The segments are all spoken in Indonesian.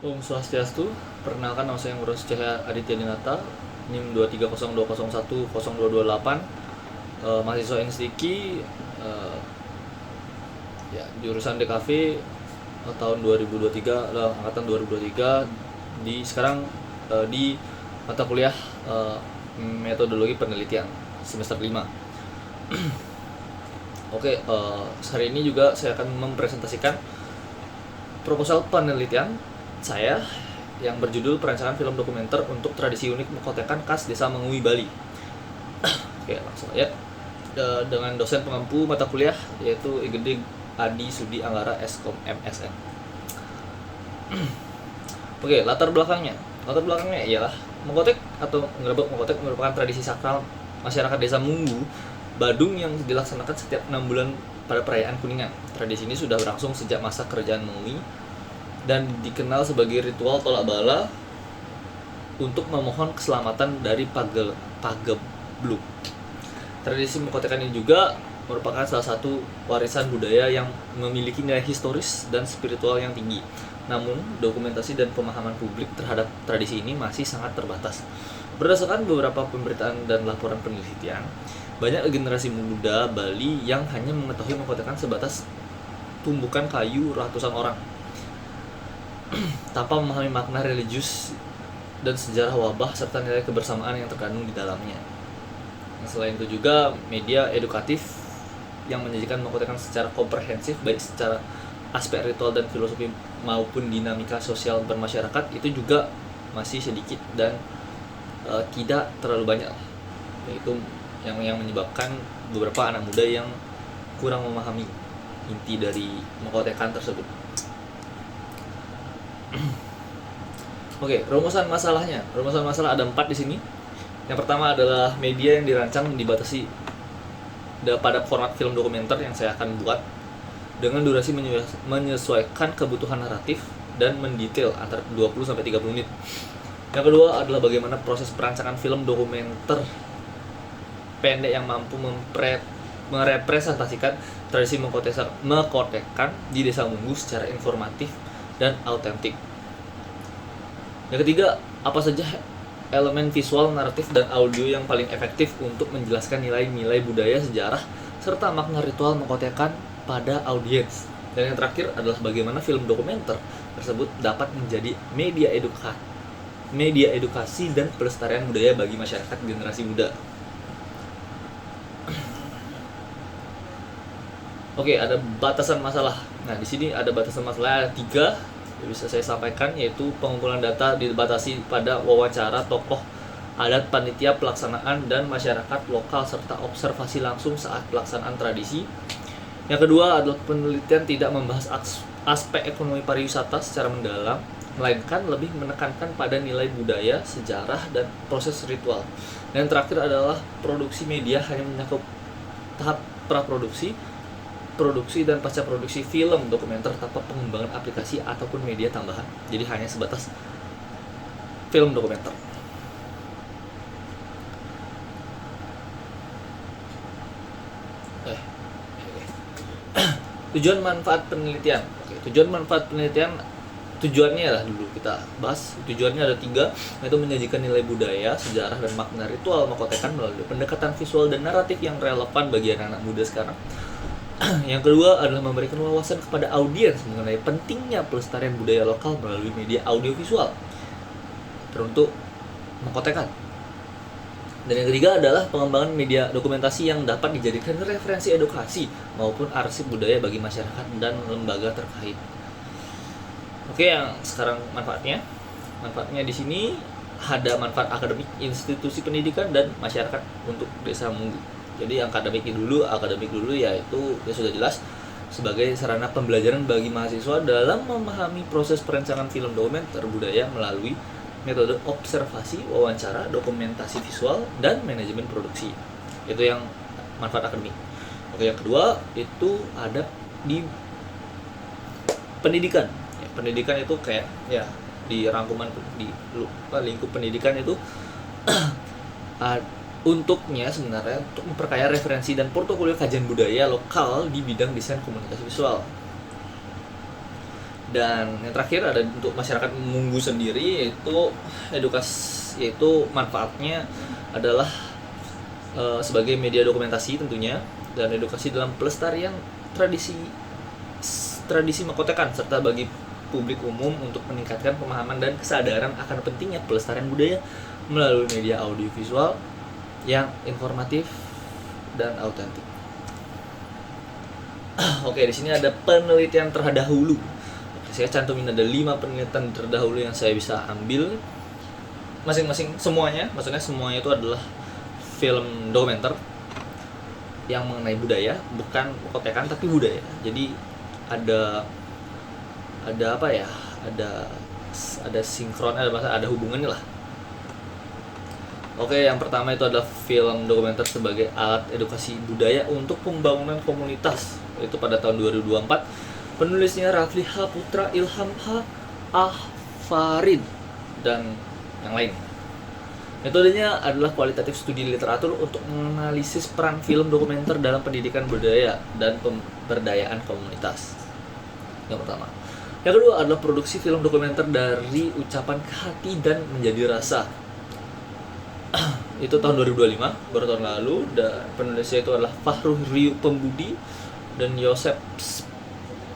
Om Swastiastu, perkenalkan nama saya Ngurus Cahya Aditya Dinata, NIM 23020100228, mahasiswa Instiki, ya, jurusan DKV tahun 2023, angkatan 2023 sekarang di mata kuliah metodologi penelitian semester 5. Oke, hari ini juga saya akan mempresentasikan proposal penelitian saya yang berjudul perancangan film dokumenter untuk tradisi unik Mekotekan khas Desa Mengui, Bali. Oke, langsung aja. Dengan dosen pengampu mata kuliah yaitu Igede Adi Sudi Anggara Eskom MSN. Oke, latar belakangnya ialah Mekotek atau ngerebek Mekotek merupakan tradisi sakral masyarakat desa Munggu, Badung yang dilaksanakan setiap 6 bulan pada perayaan Kuningan. Tradisi ini sudah berlangsung sejak masa kerajaan Mengui dan dikenal sebagai ritual tolak bala untuk memohon keselamatan dari pagebluk. Tradisi Mekotekan ini juga merupakan salah satu warisan budaya yang memiliki nilai historis dan spiritual yang tinggi. Namun, dokumentasi dan pemahaman publik terhadap tradisi ini masih sangat terbatas. Berdasarkan beberapa pemberitaan dan laporan penelitian, banyak generasi muda Bali yang hanya mengetahui Mekotekan sebatas tumbukan kayu ratusan orang tanpa memahami makna religius dan sejarah wabah serta nilai kebersamaan yang terkandung di dalamnya. Selain itu juga media edukatif yang menyajikan Mekotekan secara komprehensif baik secara aspek ritual dan filosofi maupun dinamika sosial bermasyarakat itu juga masih sedikit dan tidak terlalu banyak. Itu yang menyebabkan beberapa anak muda yang kurang memahami inti dari Mekotekan tersebut. Oke, rumusan masalahnya. Rumusan masalah ada 4 di sini. Yang pertama adalah media yang dirancang dibatasi pada format film dokumenter yang saya akan buat dengan durasi menyesuaikan kebutuhan naratif dan mendetail antara 20 sampai 30 menit. Yang kedua adalah bagaimana proses perancangan film dokumenter pendek yang mampu merepresentasikan tradisi Mekotekan di Desa Munggu secara informatif dan autentik. Yang ketiga, apa saja elemen visual, naratif, dan audio yang paling efektif untuk menjelaskan nilai-nilai budaya, sejarah, serta makna ritual Mekotekan pada audiens. Dan yang terakhir adalah bagaimana film dokumenter tersebut dapat menjadi media edukasi dan pelestarian budaya bagi masyarakat generasi muda. Oke, ada batasan masalah. Nah, di sini ada batasan masalah 3 yang bisa saya sampaikan, yaitu pengumpulan data dibatasi pada wawancara tokoh adat, panitia pelaksanaan, dan masyarakat lokal serta observasi langsung saat pelaksanaan tradisi. Yang kedua adalah penelitian tidak membahas aspek ekonomi pariwisata secara mendalam, melainkan lebih menekankan pada nilai budaya, sejarah, dan proses ritual. Dan yang terakhir adalah produksi media hanya mencakup tahap praproduksi, produksi dan pasca produksi film dokumenter tanpa pengembangan aplikasi ataupun media tambahan. Jadi hanya sebatas film dokumenter. Tujuan manfaat penelitian. Tujuannya lah dulu kita bahas. Tujuannya ada 3, yaitu menyajikan nilai budaya, sejarah, dan makna ritual Mekotekan melalui pendekatan visual dan naratif yang relevan bagi anak-anak muda sekarang. Yang kedua adalah memberikan wawasan kepada audiens mengenai pentingnya pelestarian budaya lokal melalui media audiovisual teruntuk Mekotekan. Dan yang ketiga adalah pengembangan media dokumentasi yang dapat dijadikan referensi edukasi maupun arsip budaya bagi masyarakat dan lembaga terkait. Oke, yang sekarang manfaatnya. Manfaatnya di sini ada manfaat akademik, institusi pendidikan, dan masyarakat untuk Desa Munggu. Jadi akademik dulu yaitu ya sudah jelas sebagai sarana pembelajaran bagi mahasiswa dalam memahami proses perancangan film dokumenter budaya melalui metode observasi, wawancara, dokumentasi visual, dan manajemen produksi. Itu yang manfaat akademik. Oke, yang kedua itu ada di pendidikan. Ya, pendidikan itu kayak ya di rangkuman di lingkup pendidikan itu untuknya sebenarnya untuk memperkaya referensi dan portofolio kajian budaya lokal di bidang desain komunikasi visual. Dan yang terakhir ada untuk masyarakat Munggu sendiri, yaitu manfaatnya adalah sebagai media dokumentasi tentunya, dan edukasi dalam pelestarian tradisi Makotekan, serta bagi publik umum untuk meningkatkan pemahaman dan kesadaran akan pentingnya pelestarian budaya melalui media audiovisual yang informatif dan autentik. Oke, di sini ada penelitian terdahulu. Saya cantumin ada 5 penelitian terdahulu yang saya bisa ambil. Masing-masing semuanya itu adalah film dokumenter yang mengenai budaya, bukan Makotekan tapi budaya. Jadi ada apa ya? Ada sinkron, ada hubungannya lah. Oke, yang pertama itu adalah film dokumenter sebagai alat edukasi budaya untuk pembangunan komunitas. Itu pada tahun 2024. Penulisnya Rafli H. Putra, Ilham H. Farid, dan yang lain. Metodenya adalah kualitatif studi literatur untuk menganalisis peran film dokumenter dalam pendidikan budaya dan pemberdayaan komunitas. Yang pertama. Yang kedua adalah produksi film dokumenter dari ucapan ke hati dan menjadi rasa. Itu tahun 2025, baru tahun lalu, dan penulisnya itu adalah Fahruh Pembudi dan Yosep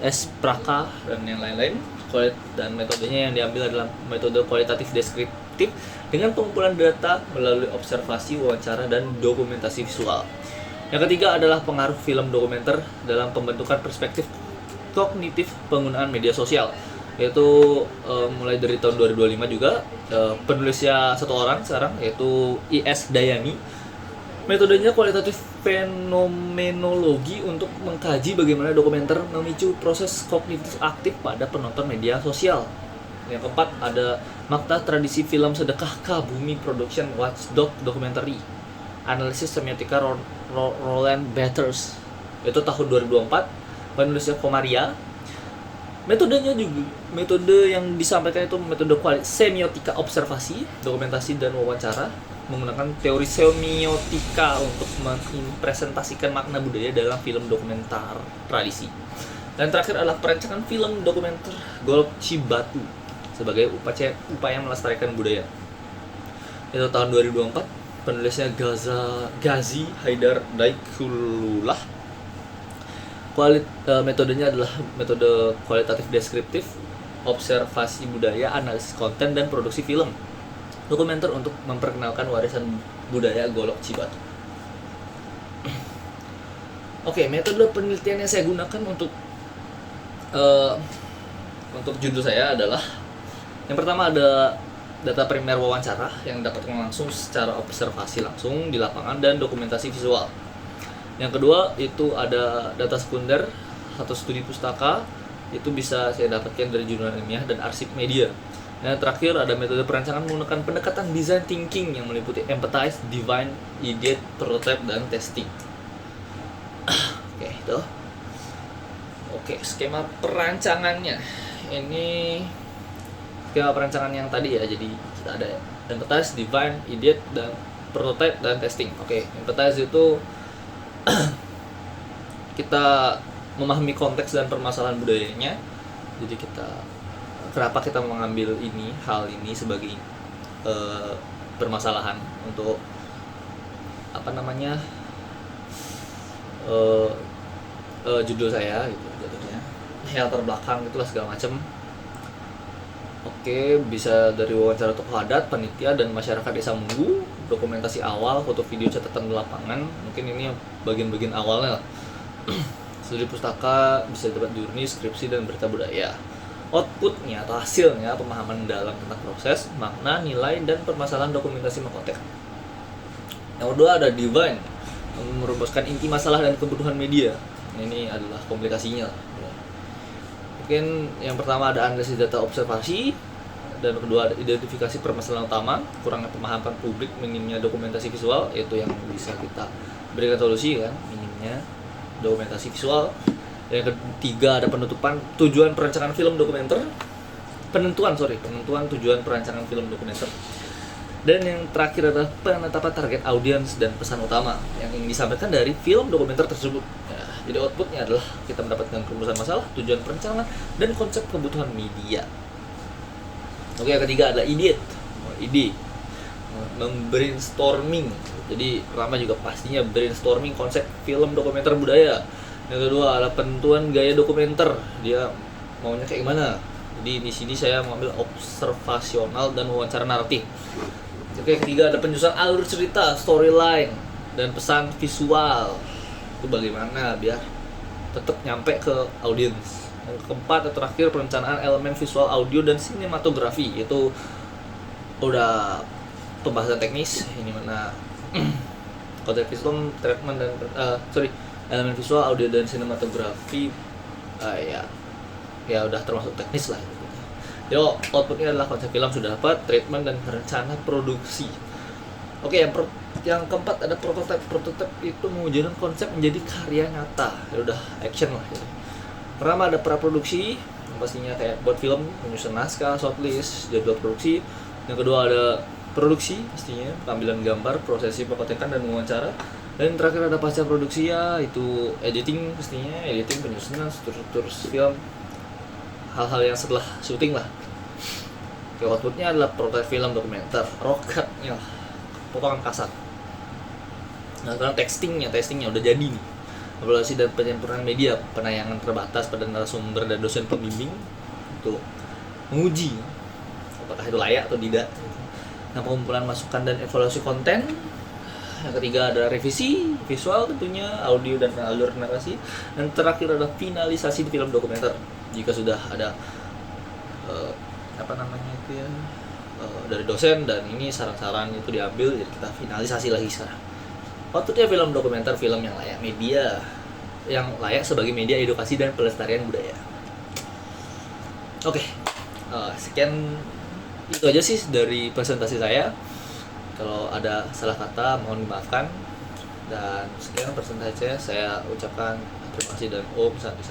S. Praka dan yang lain-lain. Dan metodenya yang diambil adalah metode kualitatif deskriptif dengan pengumpulan data melalui observasi, wawancara, dan dokumentasi visual. Yang ketiga adalah pengaruh film dokumenter dalam pembentukan perspektif kognitif penggunaan media sosial, yaitu mulai dari tahun 2025 juga. Penulisnya satu orang sekarang, yaitu I.S. Dayani. Metodenya kualitatif fenomenologi untuk mengkaji bagaimana dokumenter memicu proses kognitif aktif pada penonton media sosial. Yang keempat ada makna tradisi film sedekah Bumi Production Watchdog Documentary, analisis semiotika Roland Bathurst. Itu tahun 2024. Penulisnya Komaria. Metode yang disampaikan itu metode semiotika observasi, dokumentasi, dan wawancara, menggunakan teori semiotika untuk mempresentasikan makna budaya dalam film dokumenter tradisi. Dan terakhir adalah perancangan film dokumenter Golok Cibatu sebagai upaya melestarikan budaya. Itu tahun 2024. Penulisnya Ghazi Haidar Daikulullah. Metodenya adalah metode kualitatif deskriptif, observasi budaya, analisis konten, dan produksi film dokumenter untuk memperkenalkan warisan budaya Golok Cibatu. Oke, metode penelitian yang saya gunakan untuk judul saya adalah, yang pertama ada data primer wawancara yang dapatkan langsung secara observasi langsung di lapangan dan dokumentasi visual. Yang kedua itu ada data sekunder atau studi pustaka, itu bisa saya dapatkan dari jurnal ilmiah dan arsip media. Yang terakhir ada metode perancangan menggunakan pendekatan design thinking yang meliputi empathize, divine, ideate, prototype, dan testing. Oke, itu. Oke, skema perancangannya. Ini skema perancangan yang tadi ya. Jadi kita ada empathize, divine, ideate, dan prototype, dan testing. Oke, empathize itu kita memahami konteks dan permasalahan budayanya. Jadi kenapa kita mengambil hal ini sebagai permasalahan untuk judul saya gitu jadinya, latar belakang itulah segala macam. Oke, bisa dari wawancara tokoh adat, panitia, dan masyarakat desa Munggu, dokumentasi awal, foto video catatan di lapangan. Mungkin ini bagian-bagian awalnya. Studi pustaka, bisa dapat jurni, skripsi, dan berita budaya. Outputnya atau hasilnya pemahaman dalam tentang proses, makna, nilai, dan permasalahan dokumentasi Makotek. Yang kedua ada divine, merumuskan inti masalah dan kebutuhan media. Ini adalah komplikasinya. Mungkin yang pertama ada analisis data observasi, dan kedua ada identifikasi permasalahan utama, kurangnya pemahaman publik, minimnya dokumentasi visual, yaitu yang bisa kita berikan solusi kan, minimnya dokumentasi visual. Yang ketiga ada penentuan tujuan perancangan film dokumenter, penentuan tujuan perancangan film dokumenter. Dan yang terakhir adalah penetapan target audiens dan pesan utama yang ingin disampaikan dari film dokumenter tersebut. Ya, Jadi outputnya adalah kita mendapatkan perumusan masalah, tujuan perencanaan, dan konsep kebutuhan media. Oke, yang ketiga adalah ide, membrainstorming. Jadi pertama juga pastinya brainstorming konsep film dokumenter budaya. Yang kedua adalah penentuan gaya dokumenter, dia maunya kayak gimana. Jadi di sini saya mengambil observasional dan wawancara naratif. Oke, yang ketiga ada penyusunan alur cerita, storyline, dan pesan visual. Itu bagaimana biar tetap nyampe ke audiens. Yang keempat atau terakhir perencanaan elemen visual, audio, dan sinematografi. Itu udah pembahasan teknis. Ini mana konsep film, treatment dan elemen visual, audio, dan sinematografi. Ya udah termasuk teknis lah. Jadi outputnya adalah konsep film sudah dapat, treatment, dan rencana produksi. Oke, yang keempat ada prototype. Prototype itu mewujudkan konsep menjadi karya nyata. Ya udah action lah gitu. Pertama ada praproduksi, yang pastinya kayak buat film, menyusun naskah, shortlist, jadwal produksi. Yang kedua ada produksi, pastinya pengambilan gambar, prosesi pengkotekan dan wawancara. Dan terakhir ada pasca produksi, ya itu editing, pastinya editing, penyusunan struktur film, hal-hal yang setelah syuting lah. Oke, outputnya adalah prototipe film dokumenter, roketnya, potongan kasar. Nah sekarang testingnya udah jadi nih. Evaluasi dan penyempurnaan media, penayangan terbatas pada narasumber dan dosen pembimbing untuk menguji apakah itu layak atau tidak. Nah pengumpulan masukan dan evaluasi konten. Yang ketiga ada revisi visual tentunya, audio dan alur narasi. Dan terakhir ada finalisasi di film dokumenter. Jika sudah ada dari dosen dan ini saran-saran itu diambil, jadi kita finalisasi lagi sekarang. Outputnya film dokumenter, film yang layak sebagai media edukasi dan pelestarian budaya. Oke, sekian itu aja sih dari presentasi saya. Kalau ada salah kata mohon dimaafkan. Dan sekian presentasi saya ucapkan terima kasih dan Om Santi.